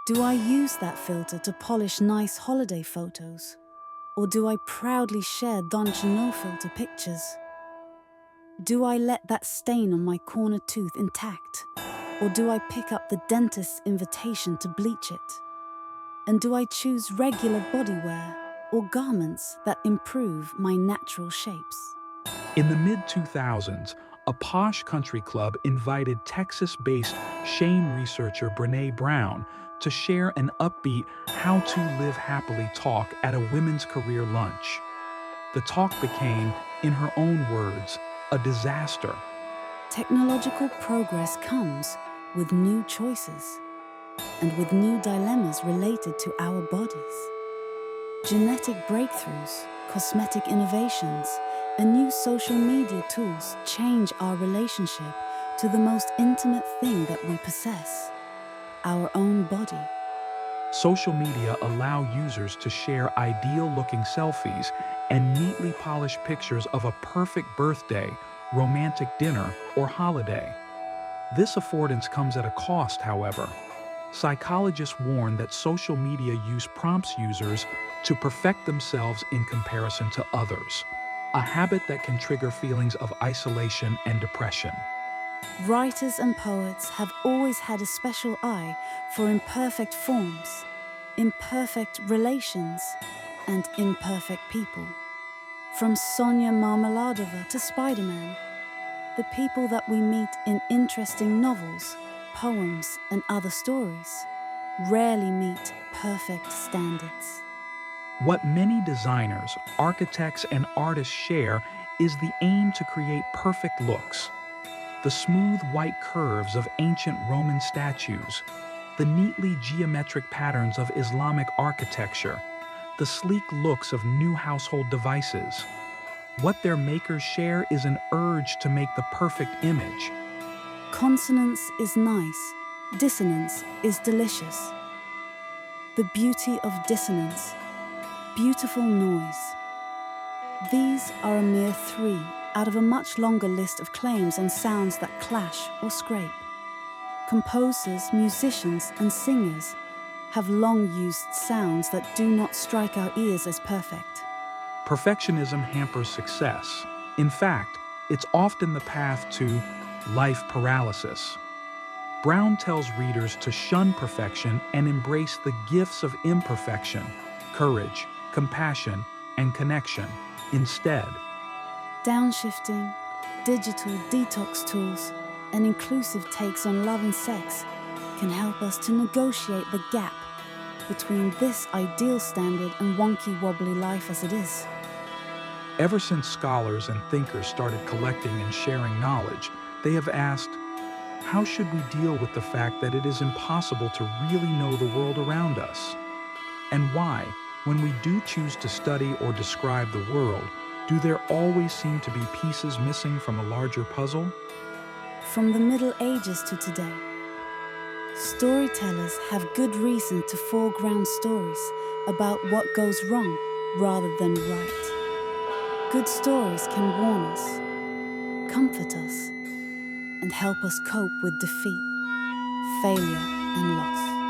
Do I use that filter to polish nice holiday photos? Or do I proudly share don't you know filter pictures? Do I let that stain on my corner tooth intact? Or do I pick up the dentist's invitation to bleach it? And do I choose regular bodywear or garments that improve my natural shapes? In the mid-2000s, a posh country club invited Texas-based shame researcher Brené Brown to share an upbeat How to Live Happily talk at a women's career lunch. The talk became, in her own words, a disaster. Technological progress comes with new choices and with new dilemmas related to our bodies. Genetic breakthroughs, cosmetic innovations, and new social media tools change our relationship to the most intimate thing that we possess, our own body. Social media allow users to share ideal-looking selfies and neatly polished pictures of a perfect birthday, romantic dinner, or holiday. This affordance comes at a cost, however. Psychologists warn that social media use prompts users to perfect themselves in comparison to others, a habit that can trigger feelings of isolation and depression. Writers and poets have always had a special eye for imperfect forms, imperfect relations, and imperfect people. From Sonia Marmeladova to Spider-Man, the people that we meet in interesting novels, poems, and other stories rarely meet perfect standards. What many designers, architects, and artists share is the aim to create perfect looks. The smooth white curves of ancient Roman statues, the neatly geometric patterns of Islamic architecture, the sleek looks of new household devices. What their makers share is an urge to make the perfect image. Consonance is nice, dissonance is delicious. The beauty of dissonance, beautiful noise. These are a mere 3 out of a much longer list of claims on sounds that clash or scrape. Composers, musicians, and singers have long used sounds that do not strike our ears as perfect. Perfectionism hampers success. In fact, it's often the path to life paralysis. Brown tells readers to shun perfection and embrace the gifts of imperfection, courage, compassion, and connection instead. Downshifting, digital detox tools, and inclusive takes on love and sex can help us to negotiate the gap between this ideal standard and wonky wobbly life as it is. Ever since scholars and thinkers started collecting and sharing knowledge, they have asked, how should we deal with the fact that it is impossible to really know the world around us? And why, when we do choose to study or describe the world, do there always seem to be pieces missing from a larger puzzle? From the Middle Ages to today, storytellers have good reason to foreground stories about what goes wrong rather than right. Good stories can warn us, comfort us, and help us cope with defeat, failure, and loss.